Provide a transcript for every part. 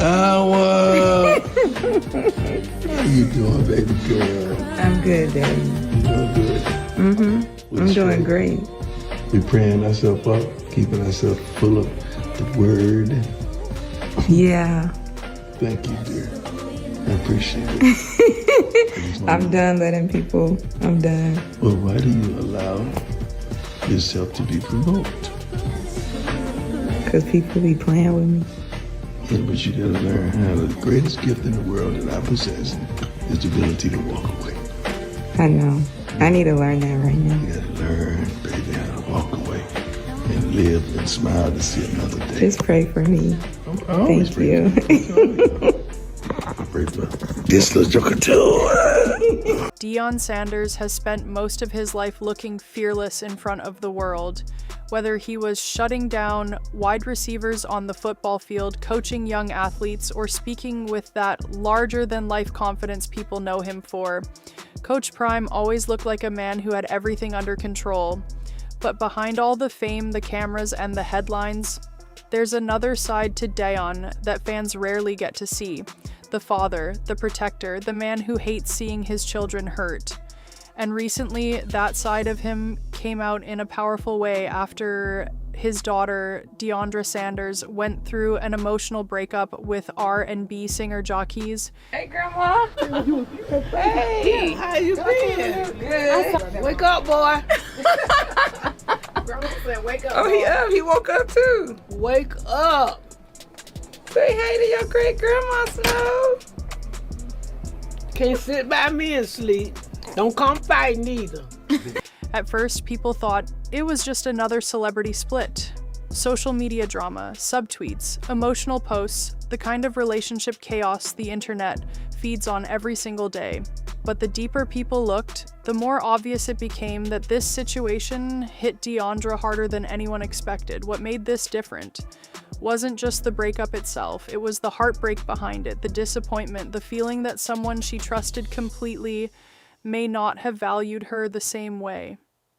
How you doing, baby girl? I'm good, Daddy. You doing good? Mm-hmm. I'm doing great. We praying ourselves up, keeping ourselves full of the word. Yeah. Thank you, dear. I appreciate it. I'm done letting people. I'm done. Well, why do you allow yourself to be provoked? Because people be playing with me. Yeah, but you gotta learn how the greatest gift in the world that I possess is the ability to walk away. I know. I need to learn that right now. You gotta learn, baby, how to walk away and live and smile to see another day. Just pray for me. I always Thank pray you. I pray for this little joker too. Deion Sanders has spent most of his life looking fearless in front of the world. Whether he was shutting down wide receivers on the football field, coaching young athletes, or speaking with that larger-than-life confidence people know him for, Coach Prime always looked like a man who had everything under control. But behind all the fame, the cameras, and the headlines, there's another side to Deion that fans rarely get to see. The father, the protector, the man who hates seeing his children hurt. And recently, that side of him came out in a powerful way after his daughter, Deiondra Sanders, went through an emotional breakup with R&B singer Jacquees. Hey, Grandma. Hey, how you been? Good. Wake up, boy. Grandma said, wake up. Oh, he up. He woke up, too. Wake up. Say hey to your great-grandma, Snow. Can't sit by me and sleep. Don't come fighting either. At first, people thought it was just another celebrity split. Social media drama, subtweets, emotional posts, the kind of relationship chaos the internet feeds on every single day. But the deeper people looked, the more obvious it became that this situation hit Deiondra harder than anyone expected. What made this different wasn't just the breakup itself, it was the heartbreak behind it, the disappointment, the feeling that someone she trusted completely may not have valued her the same way.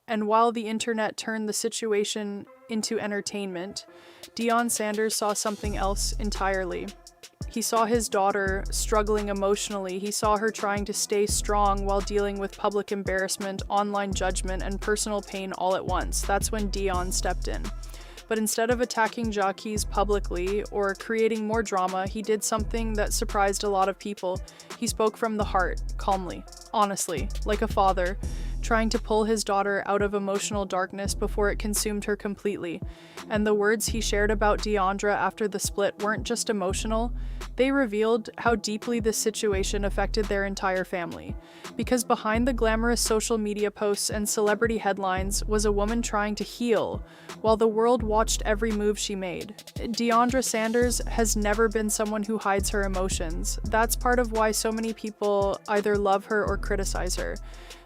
And while the internet turned the situation into entertainment, Deion Sanders saw something else entirely. He saw his daughter struggling emotionally. He saw her trying to stay strong while dealing with public embarrassment, online judgment, and personal pain all at once. That's when Deion stepped in. But instead of attacking Jacquees publicly or creating more drama, he did something that surprised a lot of people. He spoke from the heart, calmly, honestly, like a father, trying to pull his daughter out of emotional darkness before it consumed her completely. And the words he shared about Deiondra after the split weren't just emotional, they revealed how deeply this situation affected their entire family. Because behind the glamorous social media posts and celebrity headlines was a woman trying to heal, while the world watched every move she made. Deiondra Sanders has never been someone who hides her emotions. That's part of why so many people either love her or criticize her.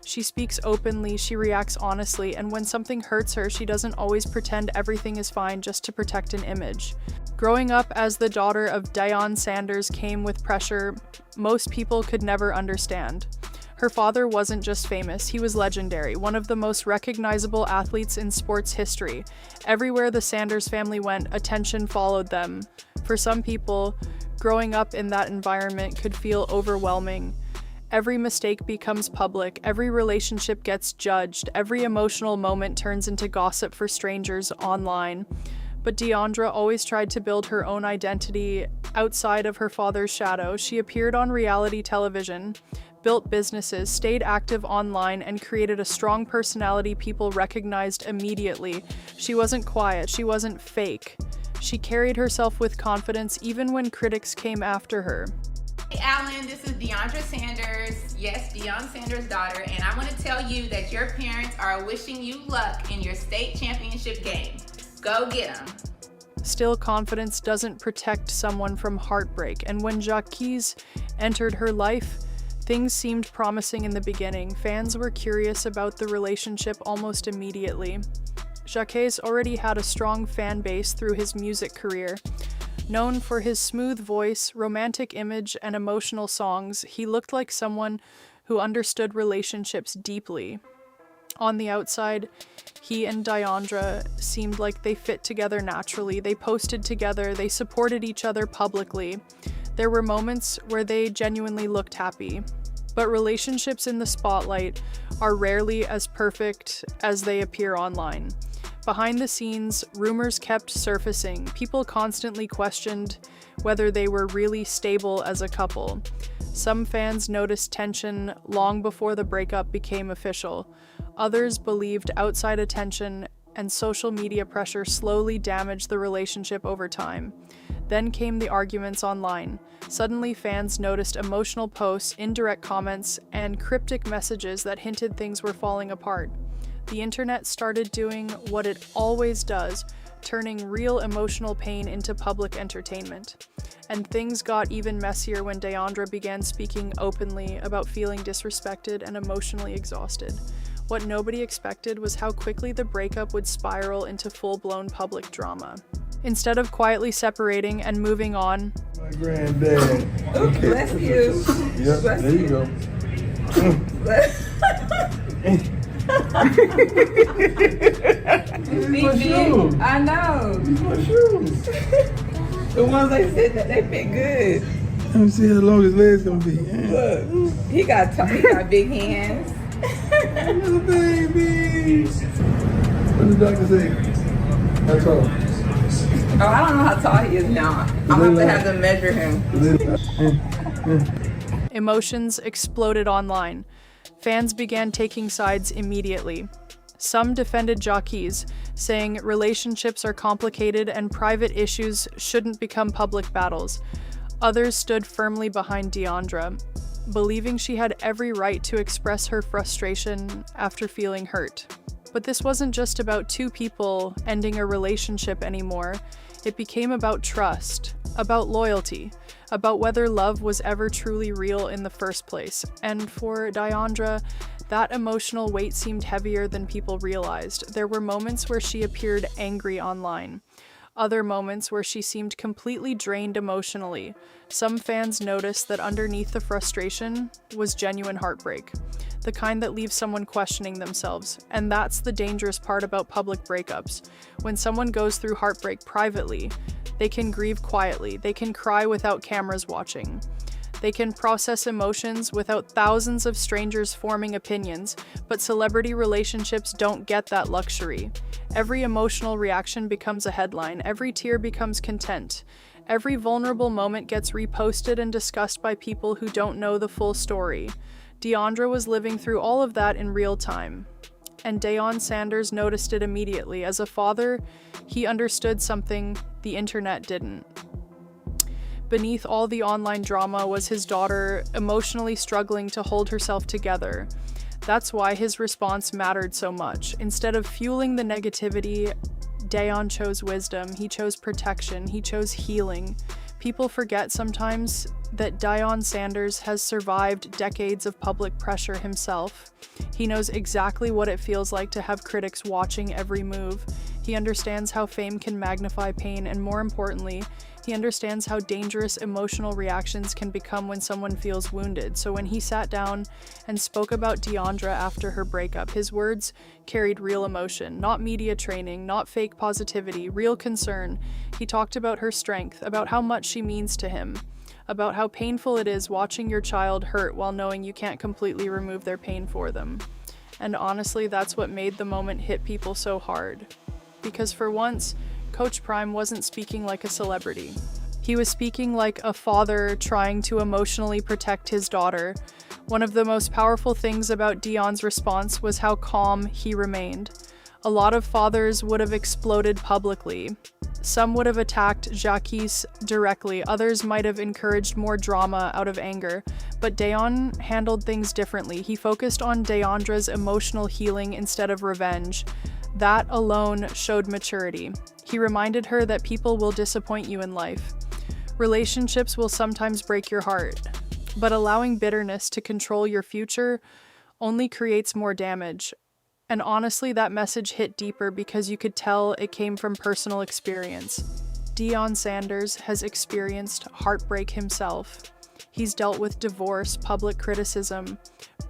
She speaks openly, she reacts honestly, and when something hurts her, she doesn't always pretend everything is fine just to protect an image. Growing up as the daughter of Deion Sanders came with pressure most people could never understand. Her father wasn't just famous, he was legendary, one of the most recognizable athletes in sports history. Everywhere the Sanders family went, attention followed them. For some people, growing up in that environment could feel overwhelming. Every mistake becomes public, every relationship gets judged, every emotional moment turns into gossip for strangers online. But Deiondra always tried to build her own identity outside of her father's shadow. She appeared on reality television, built businesses, stayed active online, and created a strong personality people recognized immediately. She wasn't quiet, she wasn't fake. She carried herself with confidence even when critics came after her. Hey Alan, this is Deiondra Sanders, yes, Deion Sanders' daughter, and I want to tell you that your parents are wishing you luck in your state championship game. Go get them. Still, confidence doesn't protect someone from heartbreak, and when Jacquees entered her life, things seemed promising in the beginning. Fans were curious about the relationship almost immediately. Jacquees already had a strong fan base through his music career. Known for his smooth voice, romantic image, and emotional songs, he looked like someone who understood relationships deeply. On the outside, he and Deiondra seemed like they fit together naturally. They posted together, they supported each other publicly. There were moments where they genuinely looked happy. But relationships in the spotlight are rarely as perfect as they appear online. Behind the scenes, rumors kept surfacing. People constantly questioned whether they were really stable as a couple. Some fans noticed tension long before the breakup became official. Others believed outside attention and social media pressure slowly damaged the relationship over time. Then came the arguments online. Suddenly, fans noticed emotional posts, indirect comments, and cryptic messages that hinted things were falling apart. The internet started doing what it always does, turning real emotional pain into public entertainment. And things got even messier when Deiondra began speaking openly about feeling disrespected and emotionally exhausted. What nobody expected was how quickly the breakup would spiral into full-blown public drama. Instead of quietly separating and moving on, My granddad. Oh, bless you. Yep, Bless there you go. Me, my shoes. I know. These my shoes. The ones they said that they fit good. Let me see how long his legs gonna be. Yeah. Look, he got big hands. Little baby. What did the doctor say? That's all. Oh, I don't know how tall he is now. I'm gonna have to measure him. emotions exploded online. Fans began taking sides immediately. Some defended Jacquees, saying relationships are complicated and private issues shouldn't become public battles. Others stood firmly behind Deiondra, believing she had every right to express her frustration after feeling hurt. But this wasn't just about two people ending a relationship anymore. It became about trust, about loyalty, about whether love was ever truly real in the first place. And for Deiondra, that emotional weight seemed heavier than people realized. There were moments where she appeared angry online. Other moments where she seemed completely drained emotionally. Some fans noticed that underneath the frustration was genuine heartbreak, the kind that leaves someone questioning themselves. And that's the dangerous part about public breakups. When someone goes through heartbreak privately, they can grieve quietly, they can cry without cameras watching. They can process emotions without thousands of strangers forming opinions, but celebrity relationships don't get that luxury. Every emotional reaction becomes a headline, every tear becomes content. Every vulnerable moment gets reposted and discussed by people who don't know the full story. Deiondra was living through all of that in real time. And Deion Sanders noticed it immediately. As a father, he understood something the internet didn't. Beneath all the online drama was his daughter emotionally struggling to hold herself together. That's why his response mattered so much. Instead of fueling the negativity, Deion chose wisdom, he chose protection, he chose healing. People forget sometimes that Deion Sanders has survived decades of public pressure himself. He knows exactly what it feels like to have critics watching every move. He understands how fame can magnify pain, and more importantly, he understands how dangerous emotional reactions can become when someone feels wounded. So when he sat down and spoke about Deiondra after her breakup, his words carried real emotion, not media training, not fake positivity, real concern. He talked about her strength, about how much she means to him, about how painful it is watching your child hurt while knowing you can't completely remove their pain for them. And honestly, that's what made the moment hit people so hard. Because for once, Coach Prime wasn't speaking like a celebrity. He was speaking like a father trying to emotionally protect his daughter. One of the most powerful things about Deion's response was how calm he remained. A lot of fathers would have exploded publicly. Some would have attacked Jacquees directly, others might have encouraged more drama out of anger, but Deion handled things differently. He focused on Deiondra's emotional healing instead of revenge. That alone showed maturity. He reminded her that people will disappoint you in life. Relationships will sometimes break your heart, but allowing bitterness to control your future only creates more damage. And honestly, that message hit deeper because you could tell it came from personal experience. Deion Sanders has experienced heartbreak himself. He's dealt with divorce, public criticism,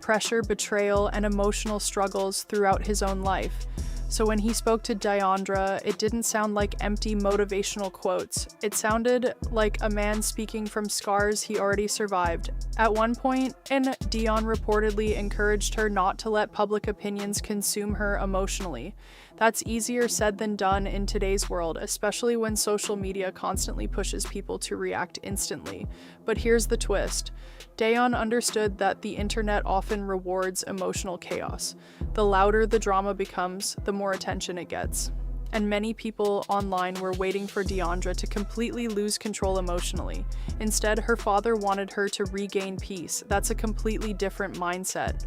pressure, betrayal, and emotional struggles throughout his own life. So when he spoke to Deiondra, it didn't sound like empty motivational quotes. It sounded like a man speaking from scars he already survived. At one point, Deion reportedly encouraged her not to let public opinions consume her emotionally. That's easier said than done in today's world, especially when social media constantly pushes people to react instantly. But here's the twist. Deion understood that the internet often rewards emotional chaos. The louder the drama becomes, the more attention it gets. And many people online were waiting for Deiondra to completely lose control emotionally. Instead, her father wanted her to regain peace. That's a completely different mindset.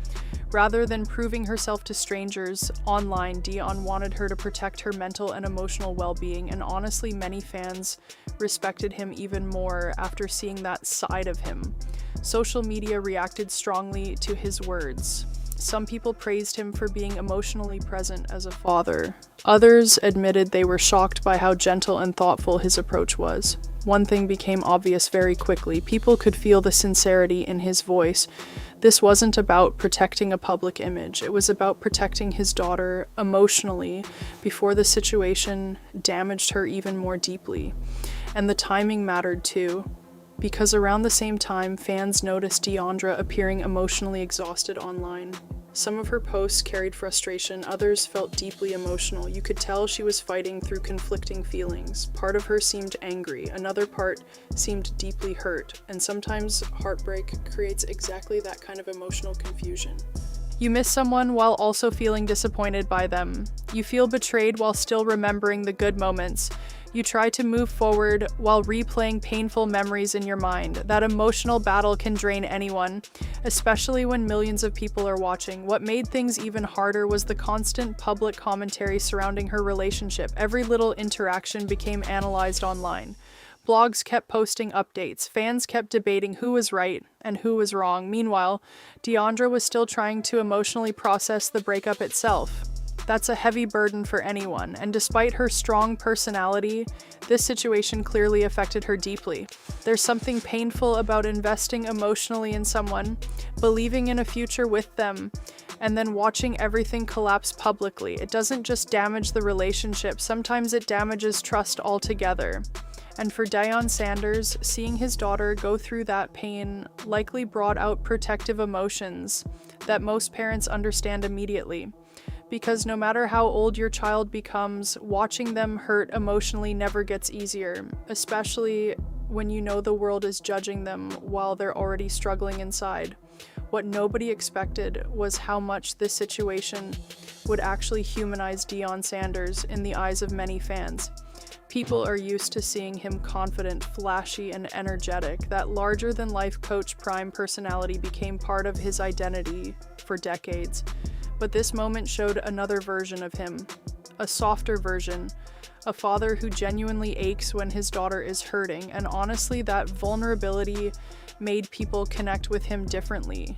Rather than proving herself to strangers online, Deion wanted her to protect her mental and emotional well-being, and honestly, many fans respected him even more after seeing that side of him. Social media reacted strongly to his words. Some people praised him for being emotionally present as a father. Others admitted they were shocked by how gentle and thoughtful his approach was. One thing became obvious very quickly. People could feel the sincerity in his voice. This wasn't about protecting a public image. It was about protecting his daughter emotionally before the situation damaged her even more deeply. And the timing mattered too, because around the same time, fans noticed Deiondra appearing emotionally exhausted online. Some of her posts carried frustration, others felt deeply emotional. You could tell she was fighting through conflicting feelings. Part of her seemed angry, another part seemed deeply hurt, and sometimes heartbreak creates exactly that kind of emotional confusion. You miss someone while also feeling disappointed by them. You feel betrayed while still remembering the good moments. You try to move forward while replaying painful memories in your mind. That emotional battle can drain anyone, especially when millions of people are watching. What made things even harder was the constant public commentary surrounding her relationship. Every little interaction became analyzed online. Blogs kept posting updates. Fans kept debating who was right and who was wrong. Meanwhile, Deiondra was still trying to emotionally process the breakup itself. That's a heavy burden for anyone, and despite her strong personality, this situation clearly affected her deeply. There's something painful about investing emotionally in someone, believing in a future with them, and then watching everything collapse publicly. It doesn't just damage the relationship, sometimes it damages trust altogether. And for Deion Sanders, seeing his daughter go through that pain likely brought out protective emotions that most parents understand immediately. Because no matter how old your child becomes, watching them hurt emotionally never gets easier, especially when you know the world is judging them while they're already struggling inside. What nobody expected was how much this situation would actually humanize Deion Sanders in the eyes of many fans. People are used to seeing him confident, flashy, and energetic. That larger-than-life Coach Prime personality became part of his identity for decades. But this moment showed another version of him, a softer version, a father who genuinely aches when his daughter is hurting, and honestly, that vulnerability made people connect with him differently.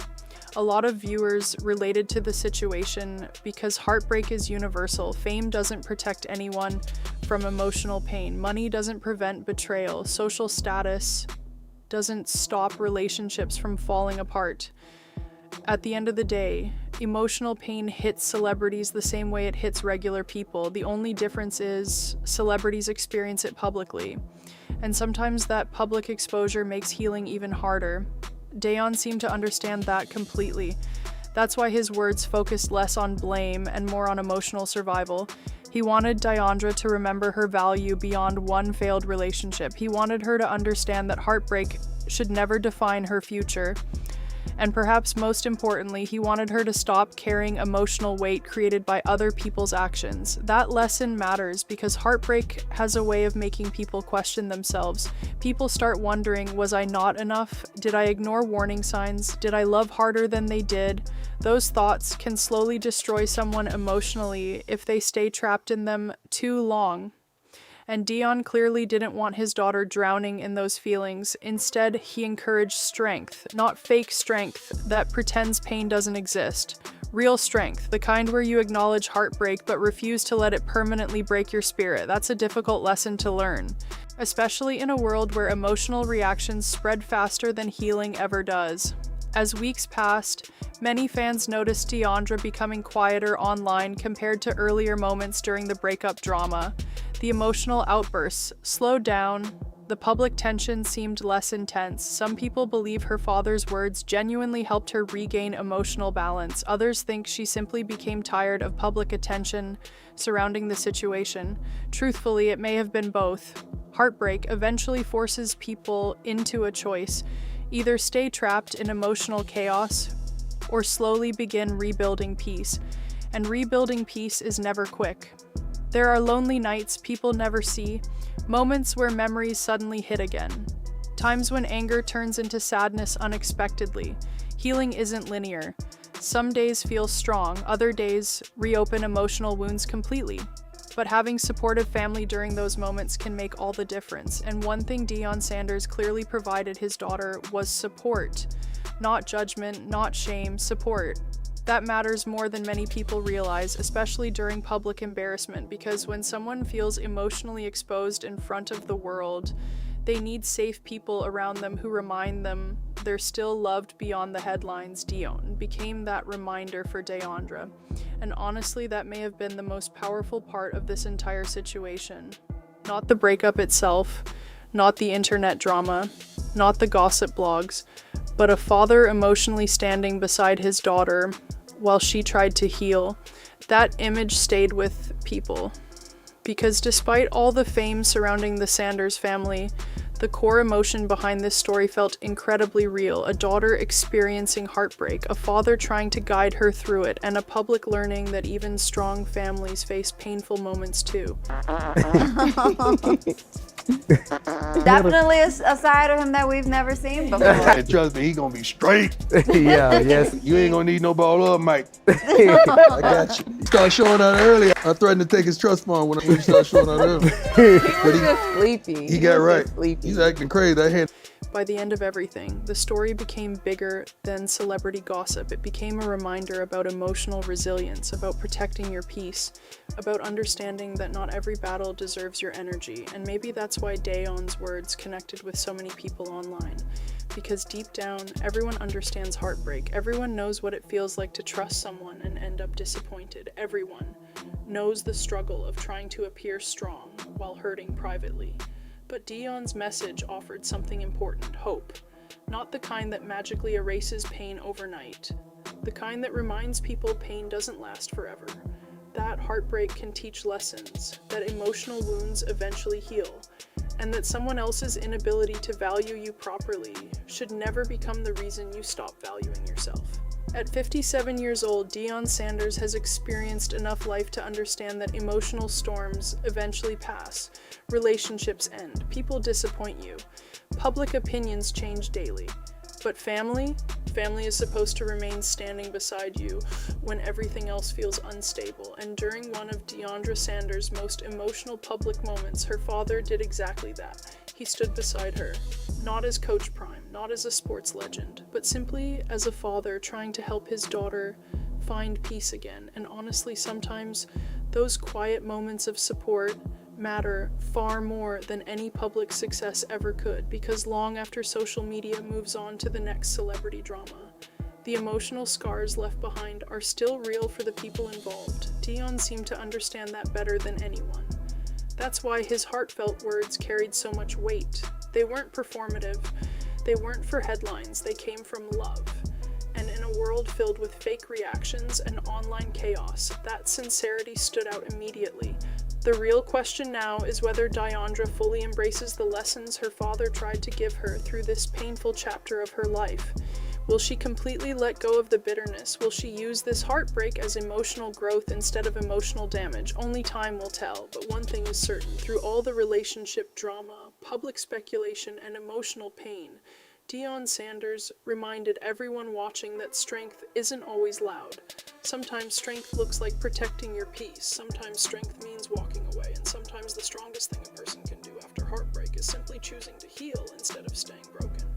A lot of viewers related to the situation because heartbreak is universal. Fame doesn't protect anyone from emotional pain. Money doesn't prevent betrayal. Social status doesn't stop relationships from falling apart. At the end of the day, emotional pain hits celebrities the same way it hits regular people. The only difference is celebrities experience it publicly. And sometimes that public exposure makes healing even harder. Deion seemed to understand that completely. That's why his words focused less on blame and more on emotional survival. He wanted Deiondra to remember her value beyond one failed relationship. He wanted her to understand that heartbreak should never define her future. And perhaps most importantly, he wanted her to stop carrying emotional weight created by other people's actions. That lesson matters because heartbreak has a way of making people question themselves. People start wondering, was I not enough? Did I ignore warning signs? Did I love harder than they did? Those thoughts can slowly destroy someone emotionally if they stay trapped in them too long. And Deion clearly didn't want his daughter drowning in those feelings. Instead, he encouraged strength, not fake strength that pretends pain doesn't exist. Real strength, the kind where you acknowledge heartbreak but refuse to let it permanently break your spirit. That's a difficult lesson to learn, especially in a world where emotional reactions spread faster than healing ever does. As weeks passed, many fans noticed Deiondra becoming quieter online compared to earlier moments during the breakup drama. The emotional outbursts slowed down. The public tension seemed less intense. Some people believe her father's words genuinely helped her regain emotional balance. Others think she simply became tired of public attention surrounding the situation. Truthfully, it may have been both. Heartbreak eventually forces people into a choice: either stay trapped in emotional chaos or slowly begin rebuilding peace. And rebuilding peace is never quick. There are lonely nights people never see, moments where memories suddenly hit again, times when anger turns into sadness unexpectedly. Healing isn't linear. Some days feel strong, other days reopen emotional wounds completely. But having supportive family during those moments can make all the difference. And one thing Deion Sanders clearly provided his daughter was support. Not judgment, not shame, support. That matters more than many people realize, especially during public embarrassment, because when someone feels emotionally exposed in front of the world, they need safe people around them who remind them they're still loved beyond the headlines. Deion became that reminder for Deiondra, and honestly, that may have been the most powerful part of this entire situation. Not the breakup itself, not the internet drama, not the gossip blogs, but a father emotionally standing beside his daughter while she tried to heal. That image stayed with people, because despite all the fame surrounding the Sanders family, the core emotion behind this story felt incredibly real. A daughter experiencing heartbreak, a father trying to guide her through it, and a public learning that even strong families face painful moments too. Definitely a side of him that we've never seen before. And trust me, he gonna be straight. Yeah, yes. You ain't gonna need no ball up, Mike. I got you. He started showing out early. I threatened to take his trust fund when he started showing out early. He was just sleepy. He got right. Sleepy. He's acting crazy. I had By the end of everything, the story became bigger than celebrity gossip. It became a reminder about emotional resilience, about protecting your peace, about understanding that not every battle deserves your energy. And maybe that's why Deion's words connected with so many people online. Because deep down, everyone understands heartbreak. Everyone knows what it feels like to trust someone and end up disappointed. Everyone knows the struggle of trying to appear strong while hurting privately. But Deion's message offered something important: hope. Not the kind that magically erases pain overnight. The kind that reminds people pain doesn't last forever. That heartbreak can teach lessons, that emotional wounds eventually heal, and that someone else's inability to value you properly should never become the reason you stop valuing yourself. At 57 years old, Deion Sanders has experienced enough life to understand that emotional storms eventually pass, relationships end, people disappoint you, public opinions change daily. But family is supposed to remain standing beside you when everything else feels unstable. And during one of Deiondra Sanders' most emotional public moments, her father did exactly that. He stood beside her, not as Coach Prime, not as a sports legend, but simply as a father trying to help his daughter find peace again. And honestly, sometimes those quiet moments of support matter far more than any public success ever could, because long after social media moves on to the next celebrity drama, the emotional scars left behind are still real for the people involved. Deion seemed to understand that better than anyone. That's why his heartfelt words carried so much weight. They weren't performative, they weren't for headlines, they came from love. And in a world filled with fake reactions and online chaos, that sincerity stood out immediately. The real question now is whether Deiondra fully embraces the lessons her father tried to give her through this painful chapter of her life. Will she completely let go of the bitterness? Will she use this heartbreak as emotional growth instead of emotional damage? Only time will tell, but one thing is certain: through all the relationship drama, public speculation, and emotional pain, Deion Sanders reminded everyone watching that strength isn't always loud. Sometimes strength looks like protecting your peace, sometimes strength means walking away, and sometimes the strongest thing a person can do after heartbreak is simply choosing to heal instead of staying broken.